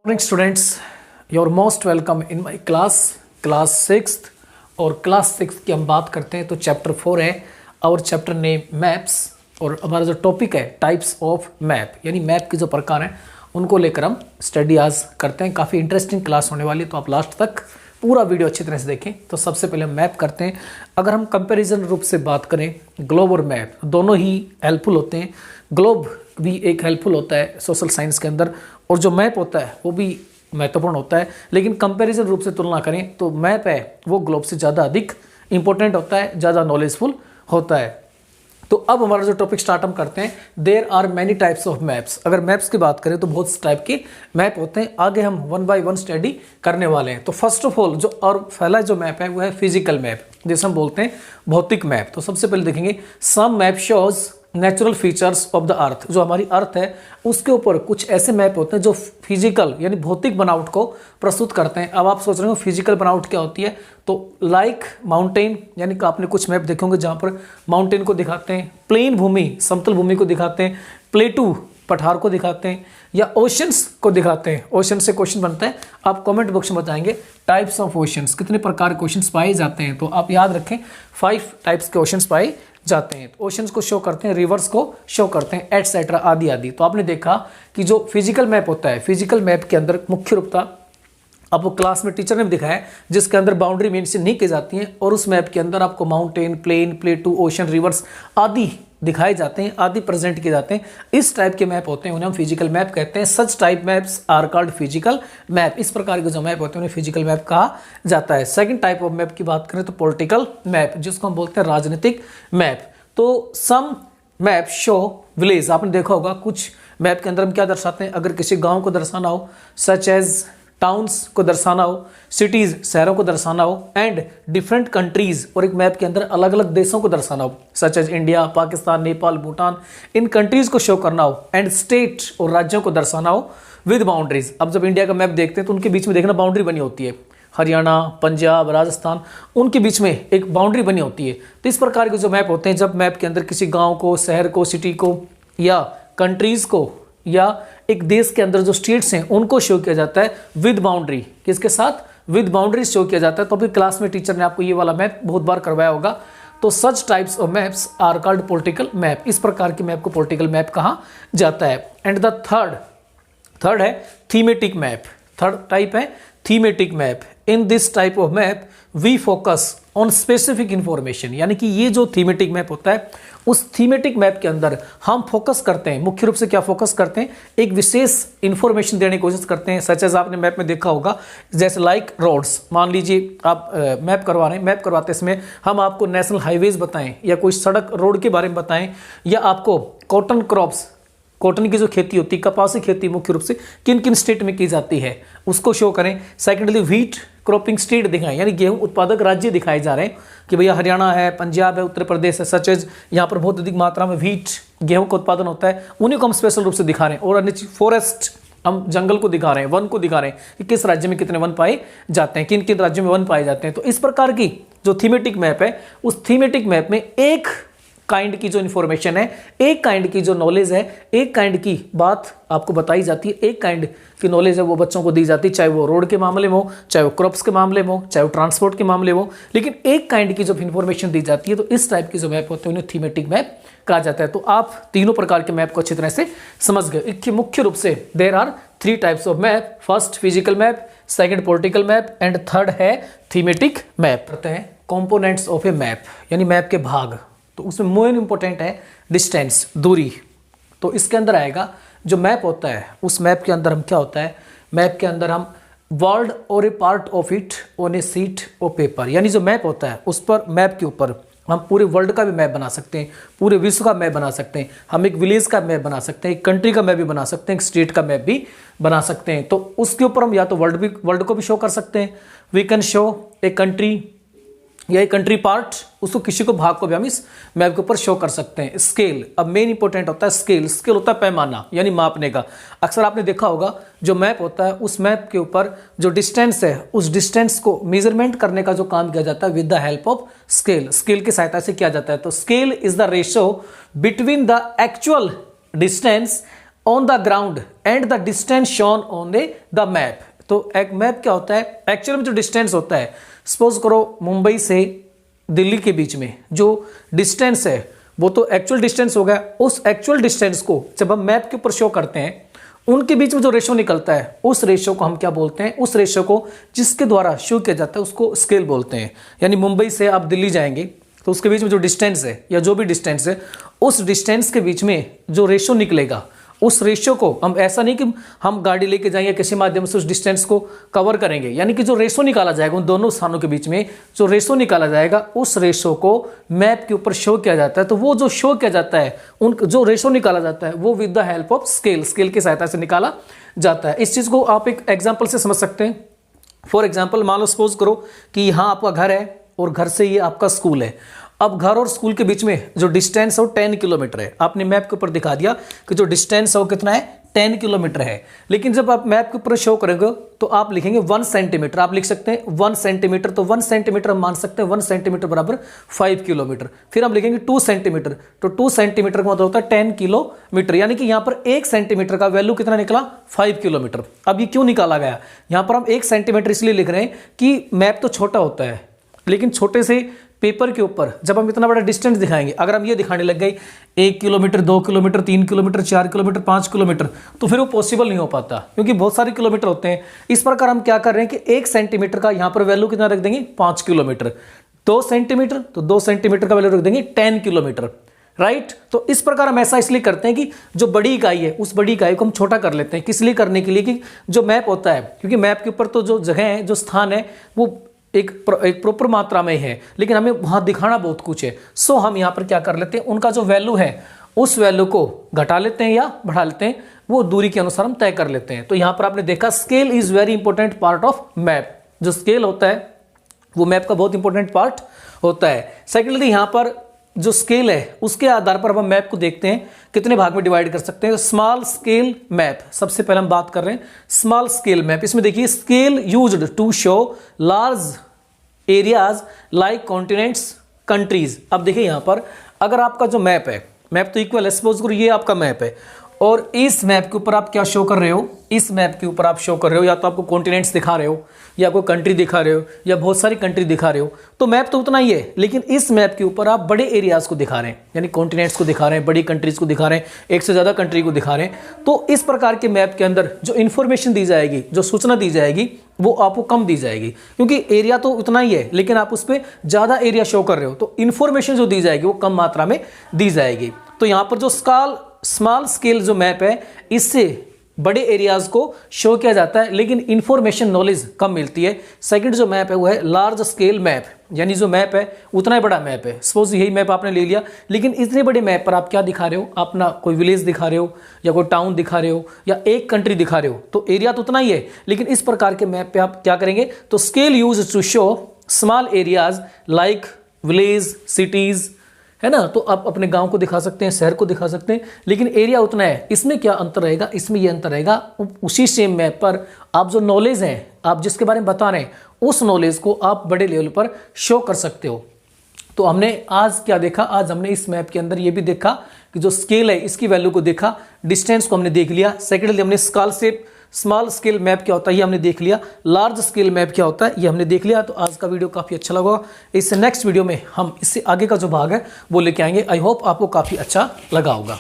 Morning students, your most welcome in my class sixth. और class six की हम बात करते हैं तो चैप्टर 4 है और चैप्टर नेम मैप्स। और हमारा जो टॉपिक है टाइप्स ऑफ मैप, यानी मैप के जो प्रकार हैं उनको लेकर हम स्टडी आज करते हैं। काफ़ी इंटरेस्टिंग क्लास होने वाली है, तो आप लास्ट तक पूरा वीडियो अच्छी तरह से देखें। तो सबसे पहले हम मैप करते हैं। अगर हम कंपैरिजन रूप से बात करें, ग्लोब और मैप दोनों ही हेल्पफुल होते हैं। ग्लोब भी एक हेल्पफुल होता है सोशल साइंस के अंदर, और जो मैप होता है वो भी महत्वपूर्ण होता है। लेकिन कंपैरिजन रूप से तुलना करें तो मैप है वो ग्लोब से ज़्यादा अधिक इंपॉर्टेंट होता है, ज़्यादा नॉलेजफुल होता है। तो अब हमारा जो टॉपिक स्टार्ट हम करते हैं, there are many types of maps. अगर मैप्स की बात करें तो बहुत टाइप के मैप होते हैं। आगे हम वन बाय वन स्टडी करने वाले हैं। तो फर्स्ट ऑफ ऑल जो और पहला जो मैप है वो है फिजिकल मैप, जिसे हम बोलते हैं भौतिक मैप। तो सबसे पहले देखेंगे some map shows natural features of the earth. जो हमारी अर्थ है उसके ऊपर कुछ ऐसे मैप होते हैं जो फिजिकल यानी भौतिक बनावट को प्रस्तुत करते हैं। अब आप सोच रहे हो फिजिकल बनावट क्या होती है, तो लाइक माउंटेन, यानी कि आपने कुछ मैप देखे होंगे जहाँ पर माउंटेन को दिखाते हैं, प्लेन भूमि समतल भूमि को दिखाते हैं, प्लेटू पठार को दिखाते हैं, या ओशंस को दिखाते हैं। ओशन से क्वेश्चन बनता है, आप कमेंट बॉक्स में बताएंगे टाइप्स ऑफ ओशंस, कितने प्रकार के ओशंस पाए जाते हैं। तो आप याद रखें 5 टाइप्स के ओशंस पाए जाते हैं। ओशंस को शो करते हैं, रिवर्स को शो करते हैं, एटसेट्रा आदि आदि। तो आपने देखा कि जो फिजिकल मैप होता है, फिजिकल मैप के अंदर मुख्य रूपता आपको क्लास में टीचर ने भी दिखाया है, जिसके अंदर बाउंड्री मेंशन नहीं की जाती है, और उस मैप के अंदर आपको mountain, plain, plateau, ocean, rivers आदि दिखाए जाते हैं, आदि प्रेजेंट किए जाते हैं। इस टाइप के मैप होते हैं उन्हें हम फिजिकल मैप कहते हैं। Such type maps are called physical map. इस प्रकार के जो मैप होते हैं उन्हें फिजिकल मैप कहा जाता है। सेकंड टाइप ऑफ मैप की बात करें तो पॉलिटिकल मैप, जिसको हम बोलते हैं राजनीतिक मैप। तो सम मैप शो विलेज, आपने देखा होगा कुछ मैप के अंदर हम क्या दर्शाते हैं, अगर किसी गांव को दर्शाना हो, सच एज टाउन्स को दर्शाना हो, सिटीज शहरों को दर्शाना हो, एंड डिफरेंट कंट्रीज, और एक मैप के अंदर अलग अलग देशों को दर्शाना हो, such as India, Pakistan, Nepal, Bhutan, इन कंट्रीज को शो करना हो, एंड स्टेट और राज्यों को दर्शाना हो विद बाउंड्रीज। अब जब इंडिया का मैप देखते हैं तो उनके बीच में देखना बाउंड्री बनी होती है, हरियाणा, पंजाब, राजस्थान, उनके बीच में एक बाउंड्री बनी होती है। तो इस प्रकार के जो मैप होते हैं, जब मैप के अंदर किसी गांव को, शहर को, सिटी को, या कंट्रीज को, या एक देश के अंदर जो स्टेट्स हैं उनको शो किया जाता है विद बाउंड्री, किसके साथ, विद बाउंड्री शो किया जाता है। तो अभी क्लास में टीचर ने आपको ये वाला मैप बहुत बार करवाया होगा। तो such types of maps are called political map. इस प्रकार के मैप को पॉलिटिकल मैप कहा जाता है। एंड द थर्ड है थीमेटिक मैप। थर्ड टाइप है thematic map. In this type of map we focus on specific information, यानी कि ये जो थीमेटिक मैप होता है उस थीमेटिक मैप के अंदर हम फोकस करते हैं, मुख्य रूप से क्या फोकस करते हैं, एक विशेष इंफॉर्मेशन देने की कोशिश करते हैं। सच एज आपने मैप में देखा होगा, जैसे लाइक रोड्स, मान लीजिए आप मैप करवा रहे हैं, मैप करवाते इसमें हम आपको नेशनल हाईवेज बताएं, या कोई सड़क रोड के बारे में बताएं, या आपको कॉटन क्रॉप्स, कॉटन की जो खेती होती है, कपास की खेती मुख्य रूप से किन किन स्टेट में की जाती है उसको शो करें। सेकेंडली व्हीट क्रॉपिंग स्टेट दिखाएं, यानी गेहूं उत्पादक राज्य दिखाए जा रहे हैं कि भैया हरियाणा है, पंजाब है, उत्तर प्रदेश है, सच एज यहाँ पर बहुत अधिक मात्रा में व्हीट गेहूं का उत्पादन होता है, उन्हीं को हम स्पेशल रूप से दिखा रहे हैं। और अन्य फॉरेस्ट, हम जंगल को दिखा रहे हैं, वन को दिखा रहे हैं कि किस राज्य में कितने वन पाए जाते हैं, किन किन राज्यों में वन पाए जाते हैं। तो इस प्रकार की जो थीमेटिक मैप है, उस थीमेटिक मैप में एक काइंड की जो इन्फॉर्मेशन है, एक काइंड की जो नॉलेज है, एक काइंड की बात आपको बताई जाती है, एक काइंड की नॉलेज है वो बच्चों को दी जाती है, चाहे वो रोड के मामले में हो, चाहे वो क्रॉप्स के मामले में हो, चाहे वो ट्रांसपोर्ट के मामले में हो, लेकिन एक काइंड की जो इन्फॉर्मेशन दी जाती है। तो इस टाइप की जो मैप होते हैं उन्हें थीमेटिक मैप कहा जाता है। तो आप तीनों प्रकार के मैप को अच्छी तरह से समझ गए। इसके मुख्य रूप से there are 3 types of map. First physical map, second political map, and third है थीमेटिक मैप। कहते हैं कॉम्पोनेंट्स ऑफ ए मैप, यानी मैप के भाग। तो उसमें मोस्ट इंपॉर्टेंट है डिस्टेंस, दूरी। तो इसके अंदर आएगा जो मैप होता है, उस मैप के अंदर हम क्या होता है, मैप के अंदर हम वर्ल्ड और a part of it on a sheet of paper, यानी जो मैप होता है उस पर, मैप के ऊपर हम पूरे वर्ल्ड का भी मैप बना सकते हैं, पूरे विश्व का मैप बना सकते हैं, हम एक विलेज का मैप बना सकते हैं, एक कंट्री का मैप भी बना सकते हैं, एक स्टेट का मैप भी बना सकते हैं। तो उसके ऊपर हम या तो वर्ल्ड को भी शो कर सकते हैं, we can show a country या एक कंट्री पार्ट, उसको किसी को भाग को भी हम इस मैप के ऊपर शो कर सकते हैं। स्केल, अब मेन इंपॉर्टेंट होता है स्केल। स्केल होता है पैमाना, यानी मापने का। अक्सर आपने देखा होगा जो मैप होता है उस मैप के ऊपर जो डिस्टेंस है, उस डिस्टेंस को मेजरमेंट करने का जो काम किया जाता है with the help of scale. Scale की सहायता से किया जाता है। तो scale is the ratio between the actual distance on the ground and the distance shown on the map. तो एक मैप क्या होता है, एक्चुअल में जो डिस्टेंस होता है, सपोज करो मुंबई से दिल्ली के बीच में जो डिस्टेंस है वो तो एक्चुअल डिस्टेंस हो गया। उस एक्चुअल डिस्टेंस को जब हम मैप के ऊपर शो करते हैं, उनके बीच में जो रेशो निकलता है उस रेशो को हम क्या बोलते हैं, उस रेशो को जिसके द्वारा शो किया जाता है उसको स्केल बोलते हैं। यानी मुंबई से आप दिल्ली जाएंगे तो उसके बीच में जो डिस्टेंस है या जो भी डिस्टेंस है, उस डिस्टेंस के बीच में जो रेशो निकलेगा, उस रेशियो को हम ऐसा नहीं कि हम गाड़ी लेके जाएंगे किसी माध्यम से उस डिस्टेंस को कवर करेंगे, यानी कि जो रेशो निकाला जाएगा उन दोनों स्थानों के बीच में जो रेशो निकाला जाएगा उस रेशो को मैप के ऊपर शो किया जाता है। तो वो जो शो किया जाता है, उन जो रेशो निकाला जाता है वो with the help of scale की सहायता से निकाला जाता है। इस चीज़ को आप एक एग्जाम्पल से समझ सकते हैं। फॉर एग्जाम्पल मान लो सपोज करो कि यहाँ आपका घर है और घर से ये आपका स्कूल है। अब घर और स्कूल के बीच में जो डिस्टेंस है वो 10 किलोमीटर है। आपने मैप के ऊपर दिखा दिया कि जो डिस्टेंस है वो कितना है, 10 किलोमीटर है। लेकिन जब आप मैप के ऊपर शो करेंगे तो आप लिखेंगे 1 सेंटीमीटर। आप लिख सकते हैं 1 सेंटीमीटर, तो 1 सेंटीमीटर हम मान सकते हैं 1 सेंटीमीटर बराबर 5 किलोमीटर। फिर हम लिखेंगे 2 सेंटीमीटर, तो 2 सेंटीमीटर का मतलब होता है 10 किलोमीटर, यानी कि यहाँ पर 1 सेंटीमीटर का वैल्यू कितना निकला, 5 किलोमीटर। अब ये क्यों निकाला गया, यहाँ पर हम 1 सेंटीमीटर इसलिए लिख रहे हैं कि मैप तो छोटा होता है, लेकिन छोटे से पेपर के ऊपर जब हम इतना बड़ा डिस्टेंस दिखाएंगे, अगर हम ये दिखाने लग गए 1 kilometre, 2 kilometre, 3 kilometre, 4 kilometre, 5 kilometre, तो फिर वो पॉसिबल नहीं हो पाता क्योंकि बहुत सारे किलोमीटर होते हैं। इस प्रकार हम क्या कर रहे हैं कि 1 सेंटीमीटर का यहाँ पर वैल्यू कितना रख देंगे, 5 किलोमीटर। 2 सेंटीमीटर, तो 2 सेंटीमीटर का वैल्यू रख देंगे 10 किलोमीटर, राइट। तो इस प्रकार हम ऐसा इसलिए करते हैं कि जो बड़ी इकाई है उस बड़ी इकाई को हम छोटा कर लेते हैं। किस लिए करने के लिए कि जो मैप होता है, क्योंकि मैप के ऊपर तो जो जगह है, जो स्थान है, वो एक प्रॉपर मात्रा में है, लेकिन हमें वहां दिखाना बहुत कुछ है। सो हम यहाँ पर क्या कर लेते हैं, उनका जो वैल्यू है उस वैल्यू को घटा लेते हैं या बढ़ा लेते हैं, वो दूरी के अनुसार हम तय कर लेते हैं। तो यहाँ पर आपने देखा scale is very important part of map. जो स्केल होता है वो मैप का बहुत इंपॉर्टेंट पार्ट होता है। सेकेंडली यहाँ पर जो स्केल है उसके आधार पर हम मैप को देखते हैं कितने भाग में डिवाइड कर सकते हैं। स्मॉल स्केल मैप, सबसे पहले हम बात कर रहे हैं स्मॉल स्केल मैप। इसमें देखिए scale used to show large areas like continents, countries. अब देखिए यहाँ पर अगर आपका जो मैप है, मैप तो इक्वल है, सपोज करो ये आपका मैप है और इस मैप के ऊपर आप क्या शो कर रहे हो, इस मैप के ऊपर आप शो कर रहे हो या तो आपको कॉन्टिनेंट्स दिखा रहे हो या कोई कंट्री दिखा रहे हो या बहुत सारी कंट्री दिखा रहे हो। तो मैप तो उतना ही है, लेकिन इस मैप के ऊपर आप बड़े एरियाज को दिखा रहे हैं, यानी कॉन्टिनेंट्स को दिखा रहे हैं, बड़ी कंट्रीज को दिखा रहे हैं, एक से ज़्यादा कंट्री को दिखा रहे हैं। तो इस प्रकार के मैप के अंदर जो इन्फॉर्मेशन दी जाएगी, जो सूचना दी जाएगी, वो आपको कम दी जाएगी, क्योंकि एरिया तो उतना ही है लेकिन आप उस पर ज़्यादा एरिया शो कर रहे हो, तो इन्फॉर्मेशन जो दी जाएगी वो कम मात्रा में दी जाएगी। तो यहाँ पर जो स्मॉल स्केल जो मैप है, इससे बड़े एरियाज को शो किया जाता है लेकिन इंफॉर्मेशन नॉलेज कम मिलती है। सेकंड जो मैप है वो है लार्ज स्केल मैप, यानी जो मैप है उतना ही बड़ा मैप है। सपोज यही मैप आपने ले लिया, लेकिन इतने बड़े मैप पर आप क्या दिखा रहे हो, अपना कोई विलेज दिखा रहे हो या कोई टाउन दिखा रहे हो या एक कंट्री दिखा रहे हो, तो एरिया तो उतना ही है, लेकिन इस प्रकार के मैप पे आप क्या करेंगे, तो scale use to show small areas like village, cities, है ना। तो आप अपने गांव को दिखा सकते हैं, शहर को दिखा सकते हैं, लेकिन एरिया उतना है। इसमें क्या अंतर रहेगा, इसमें यह अंतर रहेगा उसी सेम मैप पर आप जो नॉलेज है, आप जिसके बारे में बता रहे हैं, उस नॉलेज को आप बड़े लेवल पर शो कर सकते हो। तो हमने आज क्या देखा, आज हमने इस मैप के अंदर ये भी देखा कि जो स्केल है इसकी वैल्यू को देखा, डिस्टेंस को हमने देख लिया। सेकेंडली हमने स्मॉल स्केल मैप क्या होता है ये हमने देख लिया, लार्ज स्केल मैप क्या होता है ये हमने देख लिया। तो आज का वीडियो काफ़ी अच्छा लगा। इससे नेक्स्ट वीडियो में हम इससे आगे का जो भाग है वो लेके आएंगे। आई होप आपको काफ़ी अच्छा लगा होगा।